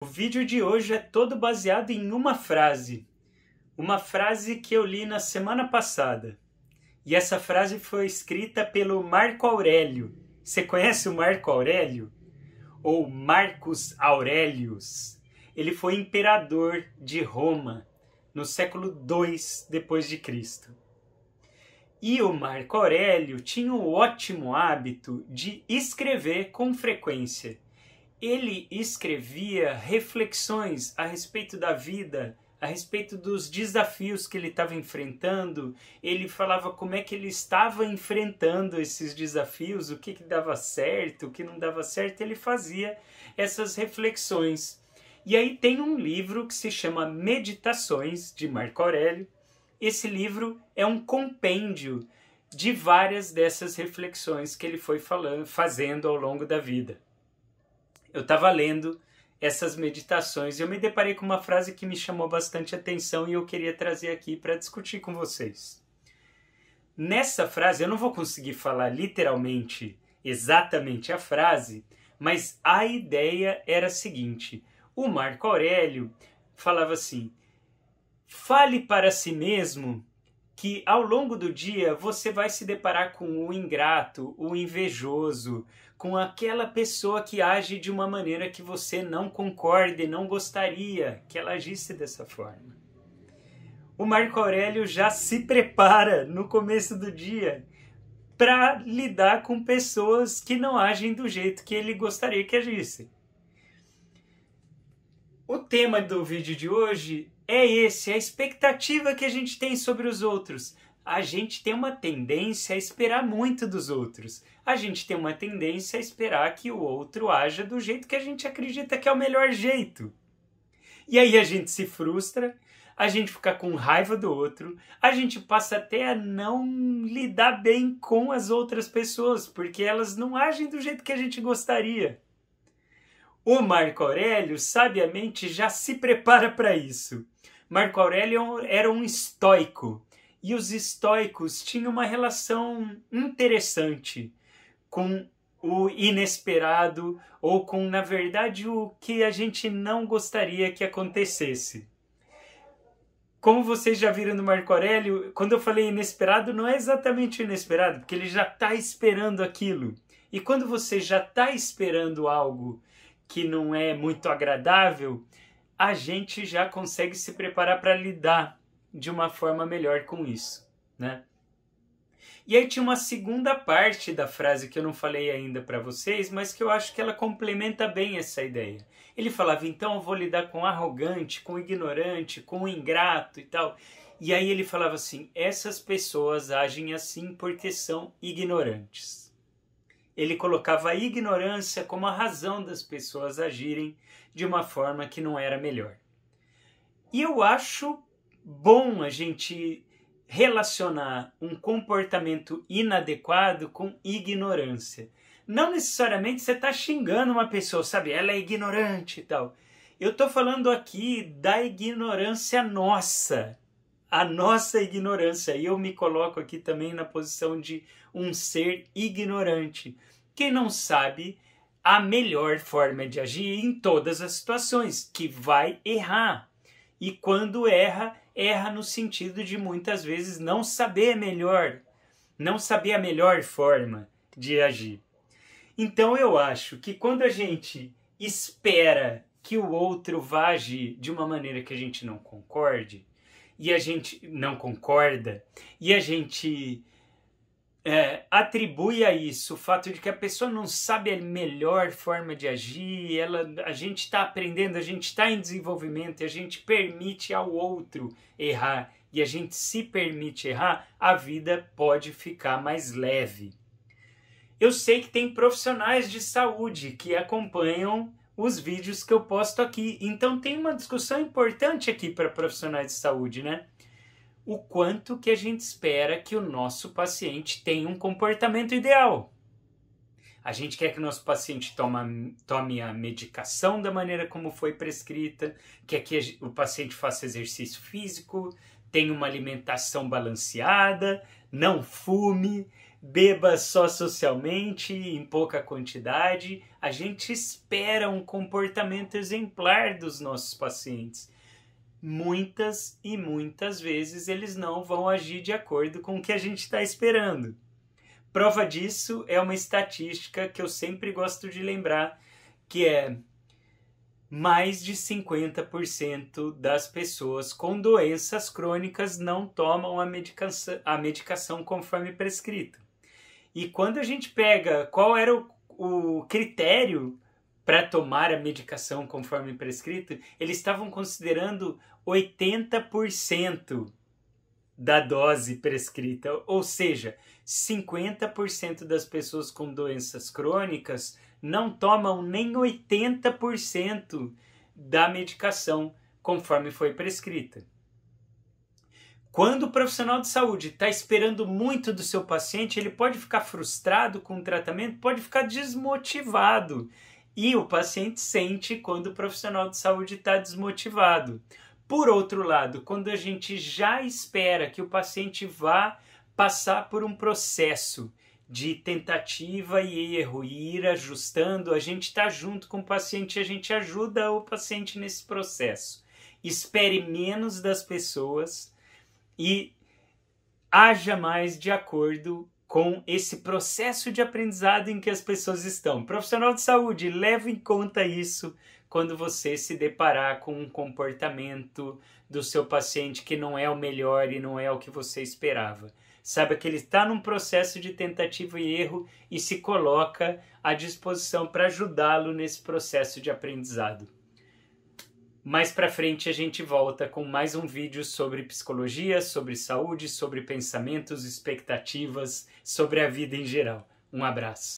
O vídeo de hoje é todo baseado em uma frase que eu li na semana passada. E essa frase foi escrita pelo Marco Aurélio. Você conhece o Marco Aurélio? Ou Marcus Aurelius? Ele foi imperador de Roma no século II depois de Cristo. E o Marco Aurélio tinha o ótimo hábito de escrever com frequência. Ele escrevia reflexões a respeito da vida, a respeito dos desafios que ele estava enfrentando. Ele falava como é que ele estava enfrentando esses desafios, o que dava certo, o que não dava certo. Ele fazia essas reflexões. E aí tem um livro que se chama Meditações, de Marco Aurélio. Esse livro é um compêndio de várias dessas reflexões que ele foi fazendo ao longo da vida. Eu estava lendo essas meditações e eu me deparei com uma frase que me chamou bastante atenção e eu queria trazer aqui para discutir com vocês. Nessa frase, eu não vou conseguir falar literalmente exatamente a frase, mas a ideia era a seguinte: o Marco Aurélio falava assim: fale para si mesmo que ao longo do dia você vai se deparar com o ingrato, o invejoso, com aquela pessoa que age de uma maneira que você não concorda e não gostaria que ela agisse dessa forma. O Marco Aurélio já se prepara no começo do dia para lidar com pessoas que não agem do jeito que ele gostaria que agissem. O tema do vídeo de hoje é esse, a expectativa que a gente tem sobre os outros. A gente tem uma tendência a esperar muito dos outros. A gente tem uma tendência a esperar que o outro haja do jeito que a gente acredita que é o melhor jeito. E aí a gente se frustra, a gente fica com raiva do outro, a gente passa até a não lidar bem com as outras pessoas, porque elas não agem do jeito que a gente gostaria. O Marco Aurélio, sabiamente, já se prepara para isso. Marco Aurélio era um estoico, e os estoicos tinham uma relação interessante com o inesperado, ou com, na verdade, o que a gente não gostaria que acontecesse. Como vocês já viram no Marco Aurélio, quando eu falei inesperado, não é exatamente inesperado, porque ele já está esperando aquilo. E quando você já está esperando algo que não é muito agradável, a gente já consegue se preparar para lidar de uma forma melhor com isso, né? E aí tinha uma segunda parte da frase que eu não falei ainda para vocês, mas que eu acho que ela complementa bem essa ideia. Ele falava, então eu vou lidar com o arrogante, com o ignorante, com o ingrato e tal. E aí ele falava assim, essas pessoas agem assim porque são ignorantes. Ele colocava a ignorância como a razão das pessoas agirem de uma forma que não era melhor. E eu acho bom a gente relacionar um comportamento inadequado com ignorância. Não necessariamente você está xingando uma pessoa, sabe? Ela é ignorante e tal. Eu estou falando aqui da ignorância nossa. A nossa ignorância. E eu me coloco aqui também na posição de um ser ignorante, que não sabe a melhor forma de agir em todas as situações, que vai errar. E quando erra, erra no sentido de muitas vezes não saber melhor, não saber a melhor forma de agir. Então eu acho que quando a gente espera que o outro vá agir de uma maneira que a gente não concorde, e a gente não concorda, e a gente atribui a isso o fato de que a pessoa não sabe a melhor forma de agir, a gente está aprendendo, a gente está em desenvolvimento, e a gente permite ao outro errar, e a gente se permite errar, a vida pode ficar mais leve. Eu sei que tem profissionais de saúde que acompanham os vídeos que eu posto aqui, então tem uma discussão importante aqui para profissionais de saúde, né? O quanto que a gente espera que o nosso paciente tenha um comportamento ideal. A gente quer que o nosso paciente tome a medicação da maneira como foi prescrita, quer que o paciente faça exercício físico, tenha uma alimentação balanceada, não fume, beba só socialmente, em pouca quantidade. A gente espera um comportamento exemplar dos nossos pacientes. Muitas e muitas vezes eles não vão agir de acordo com o que a gente está esperando. Prova disso é uma estatística que eu sempre gosto de lembrar, que é mais de 50% das pessoas com doenças crônicas não tomam a medicação conforme prescrito. E quando a gente pega qual era o critério para tomar a medicação conforme prescrito, eles estavam considerando 80% da dose prescrita, ou seja, 50% das pessoas com doenças crônicas não tomam nem 80% da medicação conforme foi prescrita. Quando o profissional de saúde está esperando muito do seu paciente, ele pode ficar frustrado com o tratamento, pode ficar desmotivado. E o paciente sente quando o profissional de saúde está desmotivado. Por outro lado, quando a gente já espera que o paciente vá passar por um processo de tentativa e erro, e ir ajustando, a gente está junto com o paciente, a gente ajuda o paciente nesse processo. Espere menos das pessoas e haja mais de acordo com esse processo de aprendizado em que as pessoas estão. Profissional de saúde, leve em conta isso quando você se deparar com um comportamento do seu paciente que não é o melhor e não é o que você esperava. Saiba que ele está num processo de tentativa e erro e se coloca à disposição para ajudá-lo nesse processo de aprendizado. Mais para frente a gente volta com mais um vídeo sobre psicologia, sobre saúde, sobre pensamentos, expectativas, sobre a vida em geral. Um abraço.